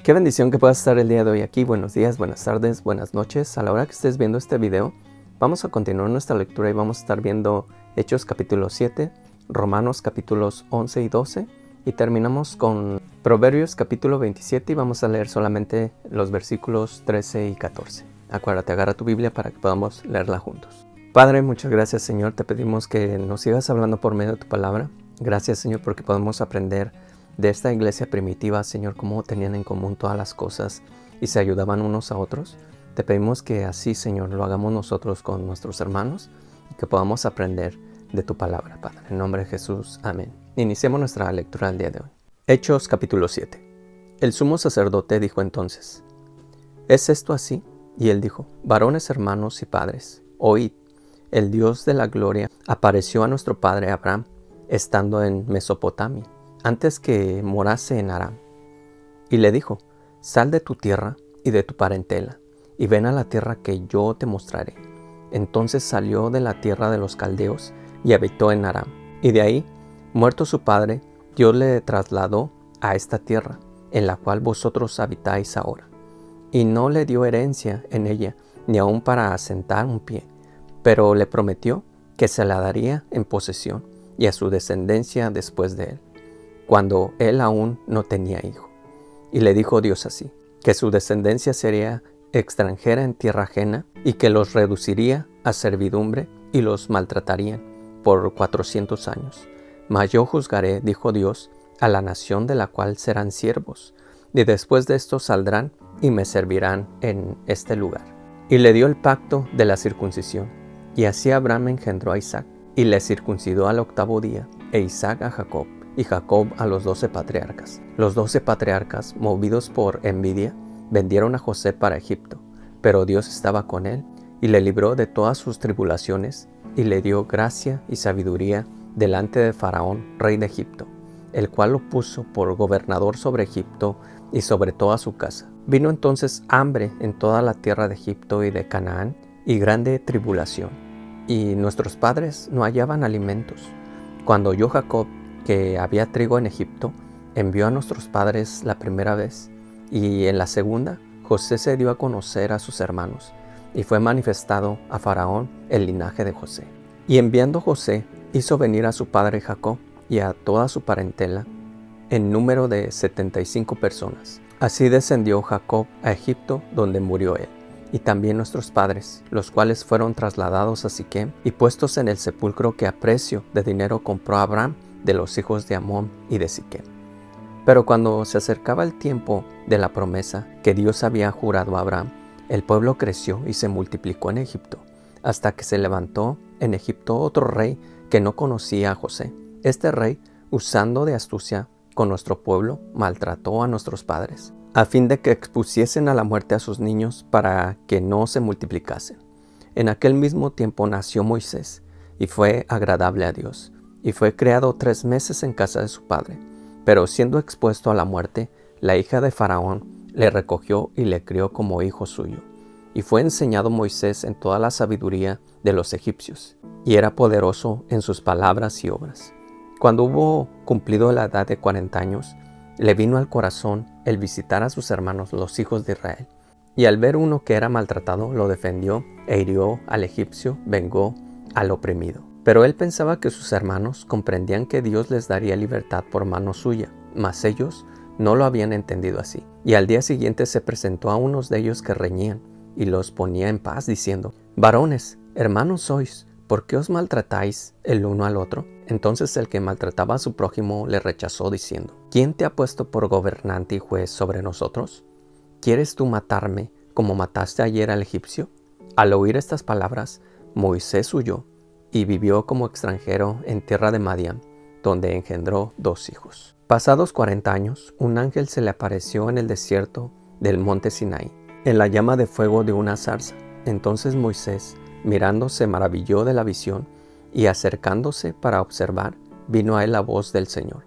Qué bendición que puedas estar el día de hoy aquí. Buenos días, buenas tardes, buenas noches. A la hora que estés viendo este video, vamos a continuar nuestra lectura y vamos a estar viendo Hechos capítulo 7, Romanos capítulos 11 y 12 y terminamos con Proverbios capítulo 27 y vamos a leer solamente los versículos 13 y 14. Acuérdate, agarra tu Biblia para que podamos leerla juntos. Padre, muchas gracias, Señor. Te pedimos que nos sigas hablando por medio de tu palabra. Gracias, Señor, porque podemos aprender de esta iglesia primitiva, Señor, cómo tenían en común todas las cosas y se ayudaban unos a otros. Te pedimos que así, Señor, lo hagamos nosotros con nuestros hermanos y que podamos aprender de tu palabra, Padre. En nombre de Jesús, amén. Iniciemos nuestra lectura del día de hoy. Hechos capítulo 7. El sumo sacerdote dijo entonces: ¿es esto así? Y él dijo: varones, hermanos y padres, oíd. El Dios de la gloria apareció a nuestro padre Abraham, estando en Mesopotamia, antes que morase en Aram. Y le dijo: sal de tu tierra y de tu parentela, y ven a la tierra que yo te mostraré. Entonces salió de la tierra de los caldeos y habitó en Aram. Y de ahí, muerto su padre, Dios le trasladó a esta tierra, en la cual vosotros habitáis ahora. Y no le dio herencia en ella, ni aun para asentar un pie, pero le prometió que se la daría en posesión, y a su descendencia después de él, cuando él aún no tenía hijo. Y le dijo Dios así: que su descendencia sería extranjera en tierra ajena, y que los reduciría a servidumbre y los maltratarían por 400 años. Mas yo juzgaré, dijo Dios, a la nación de la cual serán siervos, y después de esto saldrán y me servirán en este lugar. Y le dio el pacto de la circuncisión, y así Abraham engendró a Isaac, y le circuncidó al 8º día, e Isaac a Jacob, y Jacob a los 12 patriarcas. Los 12 patriarcas, movidos por envidia, vendieron a José para Egipto, pero Dios estaba con él, y le libró de todas sus tribulaciones, y le dio gracia y sabiduría delante de Faraón, rey de Egipto, el cual lo puso por gobernador sobre Egipto y sobre toda su casa. Vino entonces hambre en toda la tierra de Egipto y de Canaán, y grande tribulación, y nuestros padres no hallaban alimentos. Cuando oyó Jacob que había trigo en Egipto, envió a nuestros padres la primera vez, y en la segunda José se dio a conocer a sus hermanos, y fue manifestado a Faraón el linaje de José. Y enviando José, hizo venir a su padre Jacob y a toda su parentela, en número de 75 personas. Así descendió Jacob a Egipto, donde murió él, y también nuestros padres, los cuales fueron trasladados a Siquem y puestos en el sepulcro que a precio de dinero compró Abraham de los hijos de Amón y de Siquem. Pero cuando se acercaba el tiempo de la promesa que Dios había jurado a Abraham, el pueblo creció y se multiplicó en Egipto, hasta que se levantó en Egipto otro rey que no conocía a José. Este rey, usando de astucia con nuestro pueblo, maltrató a nuestros padres, a fin de que expusiesen a la muerte a sus niños para que no se multiplicasen. En aquel mismo tiempo nació Moisés, y fue agradable a Dios, y fue criado 3 meses en casa de su padre. Pero siendo expuesto a la muerte, la hija de Faraón le recogió y le crió como hijo suyo. Y fue enseñado Moisés en toda la sabiduría de los egipcios, y era poderoso en sus palabras y obras. Cuando hubo cumplido la edad de 40 años, le vino al corazón el visitar a sus hermanos los hijos de Israel. Y al ver uno que era maltratado, lo defendió e hirió al egipcio, vengó al oprimido. Pero él pensaba que sus hermanos comprendían que Dios les daría libertad por mano suya, mas ellos no lo habían entendido así. Y al día siguiente se presentó a unos de ellos que reñían, y los ponía en paz, diciendo: varones, hermanos sois, ¿por qué os maltratáis el uno al otro? Entonces el que maltrataba a su prójimo le rechazó, diciendo: ¿quién te ha puesto por gobernante y juez sobre nosotros? ¿Quieres tú matarme como mataste ayer al egipcio? Al oír estas palabras, Moisés huyó y vivió como extranjero en tierra de Madián, donde engendró 2 hijos. Pasados 40 años, un ángel se le apareció en el desierto del monte Sinaí, en la llama de fuego de una zarza. Entonces Moisés, mirando, se maravilló de la visión, y acercándose para observar, vino a él la voz del Señor: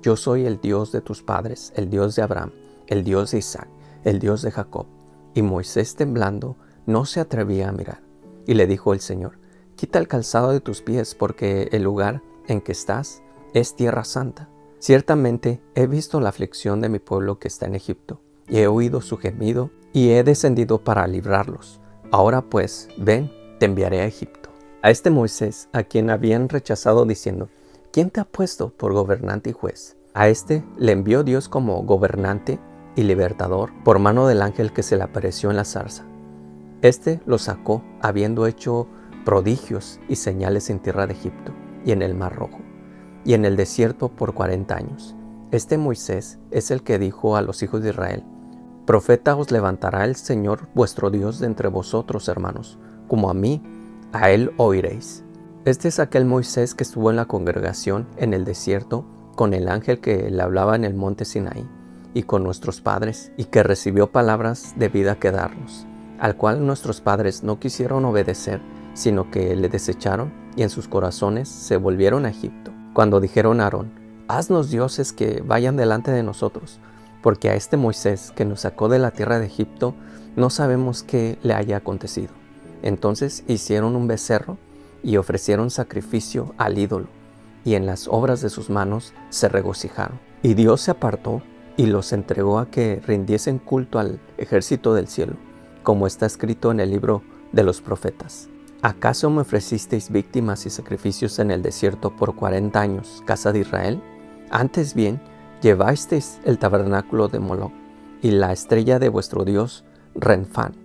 yo soy el Dios de tus padres, el Dios de Abraham, el Dios de Isaac, el Dios de Jacob. Y Moisés, temblando, no se atrevía a mirar. Y le dijo el Señor: quita el calzado de tus pies, porque el lugar en que estás es tierra santa. Ciertamente he visto la aflicción de mi pueblo que está en Egipto, y he oído su gemido, y he descendido para librarlos. Ahora pues, ven, te enviaré a Egipto. A este Moisés, a quien habían rechazado diciendo, ¿quién te ha puesto por gobernante y juez? A este le envió Dios como gobernante y libertador por mano del ángel que se le apareció en la zarza. Este lo sacó, habiendo hecho prodigios y señales en tierra de Egipto y en el Mar Rojo, y en el desierto por 40 años. Este Moisés es el que dijo a los hijos de Israel, profeta os levantará el Señor vuestro Dios de entre vosotros, hermanos, como a mí, a él oiréis. Este es aquel Moisés que estuvo en la congregación en el desierto con el ángel que le hablaba en el monte Sinaí y con nuestros padres, y que recibió palabras de vida que darnos, al cual nuestros padres no quisieron obedecer, sino que le desecharon y en sus corazones se volvieron a Egipto. Cuando dijeron a Aarón, haznos dioses que vayan delante de nosotros, porque a este Moisés que nos sacó de la tierra de Egipto no sabemos qué le haya acontecido. Entonces hicieron un becerro y ofrecieron sacrificio al ídolo, y en las obras de sus manos se regocijaron. Y Dios se apartó y los entregó a que rindiesen culto al ejército del cielo, como está escrito en el libro de los profetas. ¿Acaso me ofrecisteis víctimas y sacrificios en el desierto por 40 años, casa de Israel? Antes bien, llevasteis el tabernáculo de Moloc y la estrella de vuestro dios Renfán,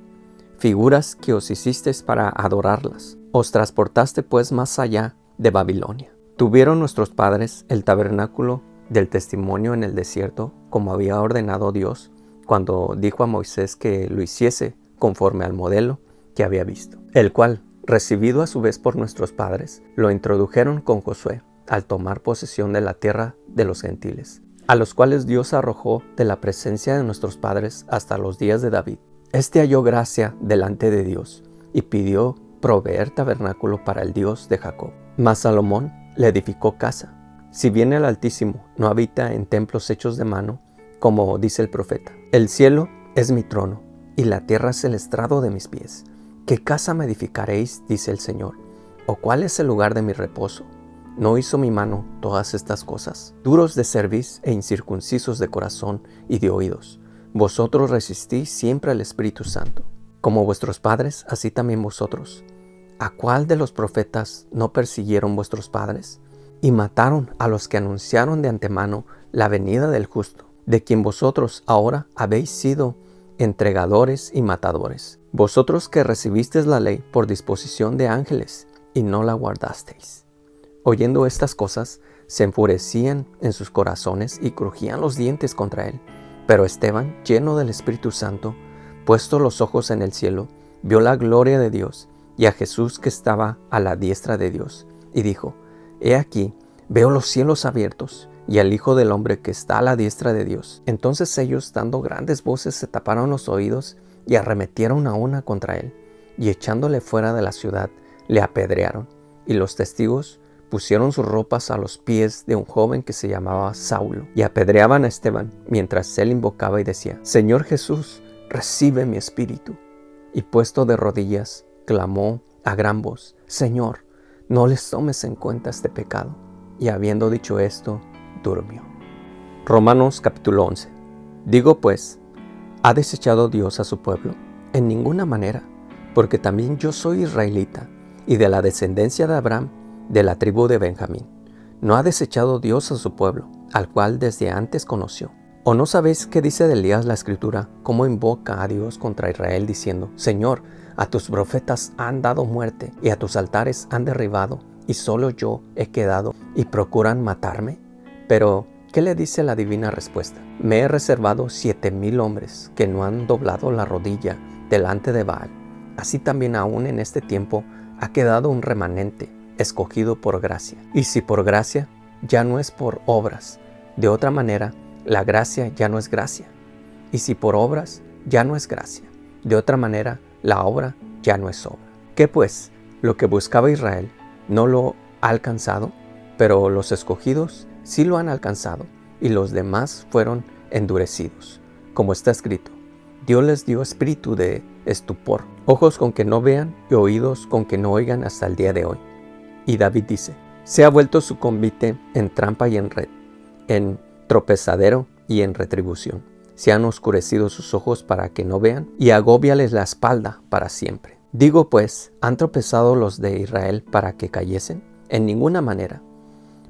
figuras que os hicisteis para adorarlas. Os transportaste pues más allá de Babilonia. Tuvieron nuestros padres el tabernáculo del testimonio en el desierto, como había ordenado Dios, cuando dijo a Moisés que lo hiciese conforme al modelo que había visto, el cual, recibido a su vez por nuestros padres, lo introdujeron con Josué al tomar posesión de la tierra de los gentiles, a los cuales Dios arrojó de la presencia de nuestros padres hasta los días de David. Este halló gracia delante de Dios y pidió proveer tabernáculo para el Dios de Jacob. Mas Salomón le edificó casa. Si bien el Altísimo no habita en templos hechos de mano, como dice el profeta, el cielo es mi trono y la tierra es el estrado de mis pies. ¿Qué casa me edificaréis? Dice el Señor. ¿O cuál es el lugar de mi reposo? ¿No hizo mi mano todas estas cosas? Duros de cerviz e incircuncisos de corazón y de oídos, vosotros resistís siempre al Espíritu Santo. Como vuestros padres, así también vosotros. ¿A cuál de los profetas no persiguieron vuestros padres? Y mataron a los que anunciaron de antemano la venida del justo, de quien vosotros ahora habéis sido entregadores y matadores. Vosotros que recibisteis la ley por disposición de ángeles y no la guardasteis. Oyendo estas cosas, se enfurecían en sus corazones y crujían los dientes contra él. Pero Esteban, lleno del Espíritu Santo, puesto los ojos en el cielo, vio la gloria de Dios y a Jesús que estaba a la diestra de Dios, y dijo, he aquí, veo los cielos abiertos y al Hijo del Hombre que está a la diestra de Dios. Entonces ellos, dando grandes voces, se taparon los oídos y arremetieron a una contra él, y echándole fuera de la ciudad, le apedrearon. Y los testigos pusieron sus ropas a los pies de un joven que se llamaba Saulo, y apedreaban a Esteban, mientras él invocaba y decía, Señor Jesús, recibe mi espíritu. Y puesto de rodillas, clamó a gran voz, Señor, no les tomes en cuenta este pecado. Y habiendo dicho esto, durmió. Romanos capítulo 11. Digo pues, ¿ha desechado Dios a su pueblo? En ninguna manera, porque también yo soy israelita, y de la descendencia de Abraham, de la tribu de Benjamín. ¿No ha desechado Dios a su pueblo, al cual desde antes conoció? ¿O no sabéis qué dice de Elías la Escritura, cómo invoca a Dios contra Israel, diciendo, Señor, a tus profetas han dado muerte, y a tus altares han derribado, y solo yo he quedado, y procuran matarme? Pero, ¿qué le dice la divina respuesta? Me he reservado 7,000 hombres que no han doblado la rodilla delante de Baal. Así también aún en este tiempo ha quedado un remanente, escogido por gracia. Y si por gracia, ya no es por obras. De otra manera, la gracia ya no es gracia. Y si por obras, ya no es gracia. De otra manera, la obra ya no es obra. ¿Qué pues? Lo que buscaba Israel no lo ha alcanzado, pero los escogidos sí lo han alcanzado, y los demás fueron endurecidos. Como está escrito, Dios les dio espíritu de estupor, ojos con que no vean y oídos con que no oigan hasta el día de hoy. Y David dice, se ha vuelto su convite en trampa y en red, en tropezadero y en retribución. se han oscurecido sus ojos para que no vean, y agóbiales la espalda para siempre. Digo pues, ¿han tropezado los de Israel para que cayesen? En ninguna manera.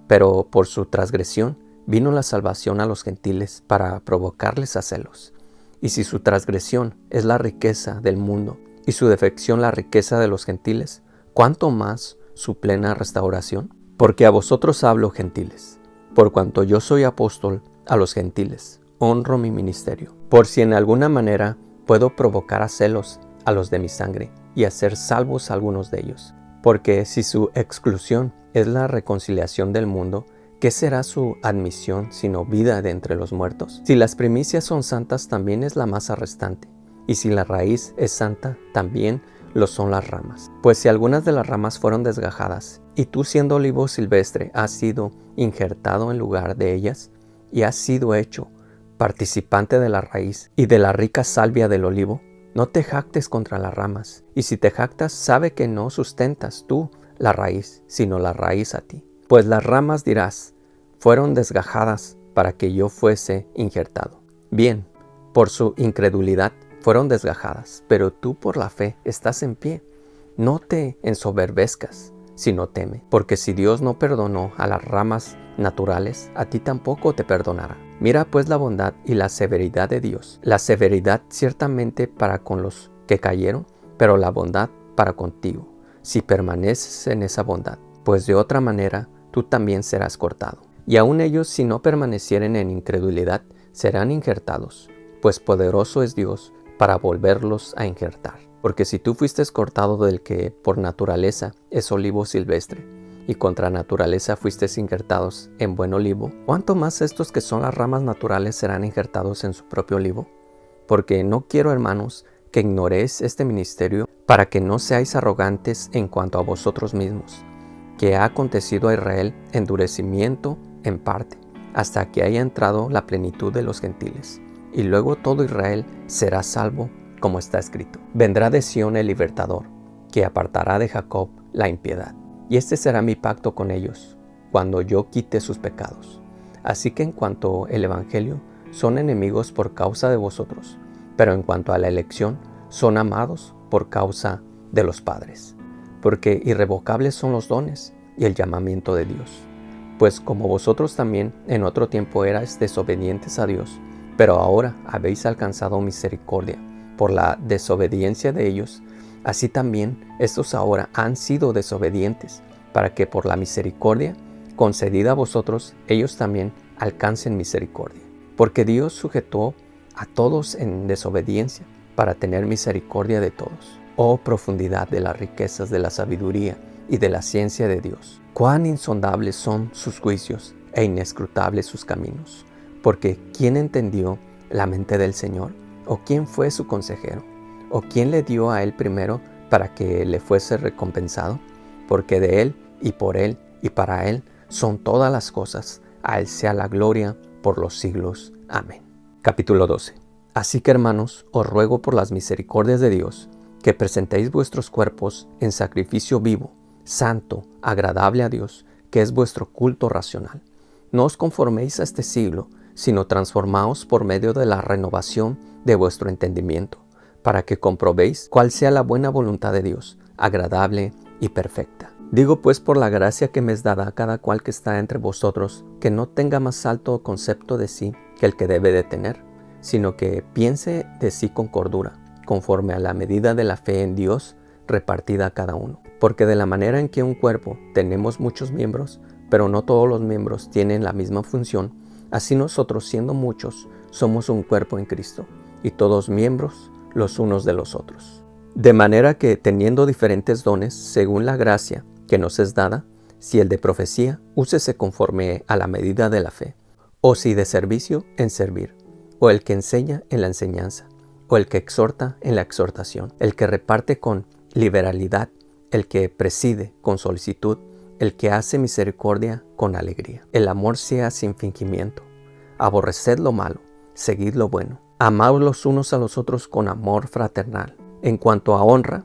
Pero por su transgresión vino la salvación a los gentiles para provocarles a celos. Y si su transgresión es la riqueza del mundo, y su defección la riqueza de los gentiles, ¿cuánto más su plena restauración? Porque a vosotros hablo, gentiles, por cuanto yo soy apóstol a los gentiles, honro mi ministerio, por si en alguna manera puedo provocar a celos a los de mi sangre y hacer salvos a algunos de ellos. Porque si su exclusión es la reconciliación del mundo, ¿qué será su admisión sino vida de entre los muertos? Si las primicias son santas, también es la masa restante, y si la raíz es santa, también lo son las ramas. Pues si algunas de las ramas fueron desgajadas, y tú siendo olivo silvestre has sido injertado en lugar de ellas, y has sido hecho participante de la raíz y de la rica salvia del olivo, no te jactes contra las ramas, y si te jactas, sabe que no sustentas tú la raíz, sino la raíz a ti. Pues las ramas, dirás, fueron desgajadas para que yo fuese injertado. Bien, por su incredulidad fueron desgajadas, pero tú por la fe estás en pie. No te ensoberbezcas, sino teme, porque si Dios no perdonó a las ramas naturales, a ti tampoco te perdonará. Mira pues la bondad y la severidad de Dios. La severidad ciertamente para con los que cayeron, pero la bondad para contigo, si permaneces en esa bondad, pues de otra manera tú también serás cortado. Y aun ellos, si no permanecieren en incredulidad, serán injertados, pues poderoso es Dios para volverlos a injertar. Porque si tú fuiste cortado del que por naturaleza es olivo silvestre, y contra naturaleza fuisteis injertados en buen olivo, ¿cuánto más estos que son las ramas naturales serán injertados en su propio olivo? Porque no quiero, hermanos, que ignoréis este ministerio, para que no seáis arrogantes en cuanto a vosotros mismos, que ha acontecido a Israel endurecimiento en parte, hasta que haya entrado la plenitud de los gentiles, y luego todo Israel será salvo, como está escrito. Vendrá de Sión el libertador, que apartará de Jacob la impiedad. Y este será mi pacto con ellos, cuando yo quite sus pecados. Así que en cuanto al evangelio, son enemigos por causa de vosotros, pero en cuanto a la elección, son amados por causa de los padres. Porque irrevocables son los dones y el llamamiento de Dios. Pues como vosotros también en otro tiempo erais desobedientes a Dios, pero ahora habéis alcanzado misericordia por la desobediencia de ellos, así también estos ahora han sido desobedientes, para que por la misericordia concedida a vosotros, ellos también alcancen misericordia. Porque Dios sujetó a todos en desobediencia, para tener misericordia de todos. Oh profundidad de las riquezas de la sabiduría y de la ciencia de Dios. Cuán insondables son sus juicios e inescrutables sus caminos. Porque ¿quién entendió la mente del Señor? ¿O quién fue su consejero? ¿O quién le dio a él primero para que le fuese recompensado? Porque de él y por él y para él son todas las cosas. A él sea la gloria por los siglos. Amén. Capítulo 12. Así que, hermanos, os ruego por las misericordias de Dios, que presentéis vuestros cuerpos en sacrificio vivo, santo, agradable a Dios, que es vuestro culto racional. No os conforméis a este siglo, sino transformaos por medio de la renovación de vuestro entendimiento, para que comprobéis cuál sea la buena voluntad de Dios, agradable y perfecta. Digo pues por la gracia que me es dada a cada cual que está entre vosotros, que no tenga más alto concepto de sí que el que debe de tener, sino que piense de sí con cordura, conforme a la medida de la fe en Dios repartida a cada uno. Porque de la manera en que un cuerpo tenemos muchos miembros, pero no todos los miembros tienen la misma función, así nosotros, siendo muchos, somos un cuerpo en Cristo, y todos miembros los unos de los otros. De manera que, teniendo diferentes dones, según la gracia que nos es dada, si el de profecía, úsese conforme a la medida de la fe, o si de servicio, en servir, o el que enseña en la enseñanza, o el que exhorta en la exhortación, el que reparte con liberalidad, el que preside con solicitud, el que hace misericordia con alegría. El amor sea sin fingimiento. Aborreced lo malo, seguid lo bueno. Amaos los unos a los otros con amor fraternal. En cuanto a honra,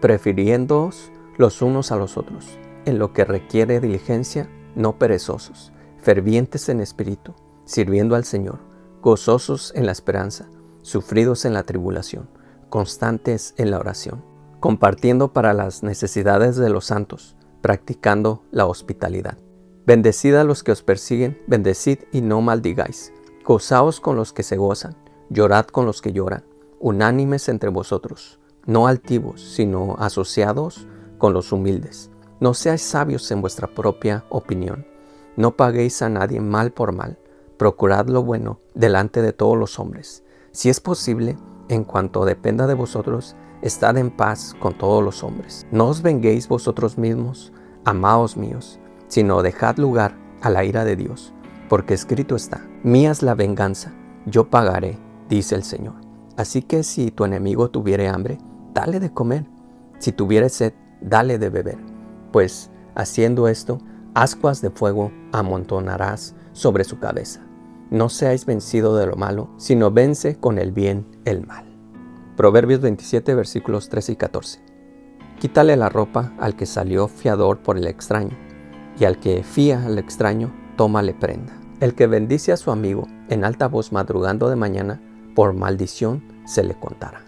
prefiriéndoos los unos a los otros. En lo que requiere diligencia, no perezosos, fervientes en espíritu, sirviendo al Señor, gozosos en la esperanza, sufridos en la tribulación, constantes en la oración, compartiendo para las necesidades de los santos, practicando la hospitalidad. Bendecid a los que os persiguen, bendecid y no maldigáis. Gozaos con los que se gozan, llorad con los que lloran, unánimes entre vosotros, no altivos, sino asociados con los humildes. No seáis sabios en vuestra propia opinión. No paguéis a nadie mal por mal. Procurad lo bueno delante de todos los hombres. Si es posible, en cuanto dependa de vosotros, estad en paz con todos los hombres. No os venguéis vosotros mismos, amados míos, sino dejad lugar a la ira de Dios, porque escrito está: mía es la venganza, yo pagaré, dice el Señor. Así que si tu enemigo tuviere hambre, dale de comer. Si tuviere sed, dale de beber. Pues, haciendo esto, ascuas de fuego amontonarás sobre su cabeza. No seáis vencidos de lo malo, sino vence con el bien el mal. Proverbios 27, versículos 13 y 14. Quítale la ropa al que salió fiador por el extraño, y al que fía al extraño, tómale prenda. El que bendice a su amigo en alta voz madrugando de mañana, por maldición se le contará.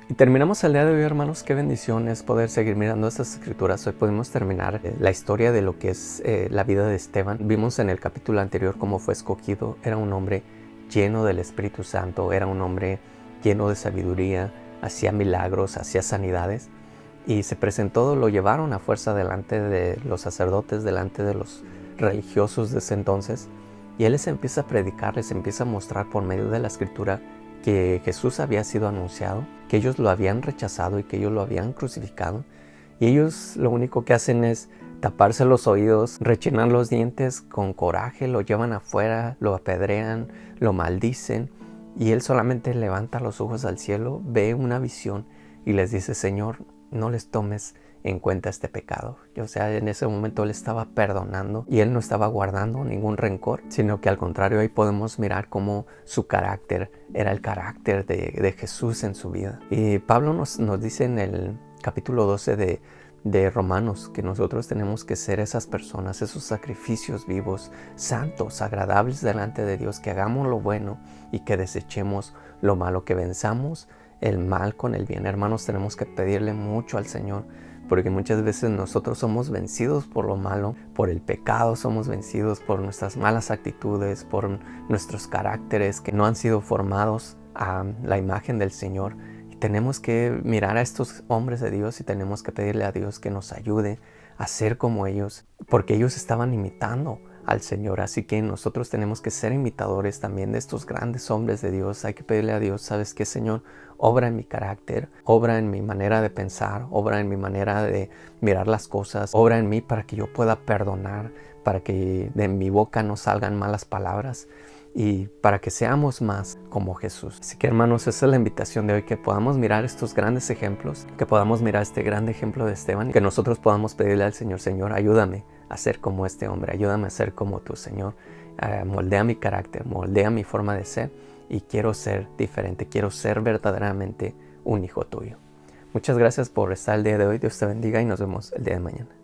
Y terminamos el día de hoy, hermanos. Qué bendición es poder seguir mirando estas escrituras. Hoy podemos terminar la historia de lo que es la vida de Esteban. Vimos en el capítulo anterior cómo fue escogido. Era un hombre lleno del Espíritu Santo, era un hombre lleno de sabiduría, hacía milagros, hacía sanidades. Y se presentó, lo llevaron a fuerza delante de los sacerdotes, delante de los religiosos de ese entonces. Y él les empieza a predicar, les empieza a mostrar por medio de la escritura que Jesús había sido anunciado, que ellos lo habían rechazado y que ellos lo habían crucificado. Y ellos lo único que hacen es taparse los oídos, rechinar los dientes con coraje, lo llevan afuera, lo apedrean, lo maldicen. Y él solamente levanta los ojos al cielo, ve una visión y les dice: Señor, no les tomes en cuenta este pecado. O sea, en ese momento él estaba perdonando y él no estaba guardando ningún rencor, sino que al contrario, ahí podemos mirar cómo su carácter era el carácter de Jesús en su vida. Y Pablo nos dice en el capítulo 12 de Romanos que nosotros tenemos que ser esas personas, esos sacrificios vivos, santos, agradables delante de Dios, que hagamos lo bueno y que desechemos lo malo, que venzamos el mal con el bien. Hermanos, tenemos que pedirle mucho al Señor, porque muchas veces nosotros somos vencidos por lo malo, por el pecado, somos vencidos por nuestras malas actitudes, por nuestros caracteres que no han sido formados a la imagen del Señor. Y tenemos que mirar a estos hombres de Dios y tenemos que pedirle a Dios que nos ayude a ser como ellos, porque ellos estaban imitando al Señor. Así que nosotros tenemos que ser imitadores también de estos grandes hombres de Dios. Hay que pedirle a Dios: ¿sabes qué, Señor? Obra en mi carácter, obra en mi manera de pensar, obra en mi manera de mirar las cosas, obra en mí para que yo pueda perdonar, para que de mi boca no salgan malas palabras y para que seamos más como Jesús. Así que, hermanos, esa es la invitación de hoy, que podamos mirar estos grandes ejemplos, que podamos mirar este gran ejemplo de Esteban, que nosotros podamos pedirle al Señor: Señor, ayúdame a ser como este hombre, ayúdame a ser como tú, Señor. Moldea mi carácter, moldea mi forma de ser, y quiero ser diferente, quiero ser verdaderamente un hijo tuyo. Muchas gracias por estar el día de hoy. Dios te bendiga y nos vemos el día de mañana.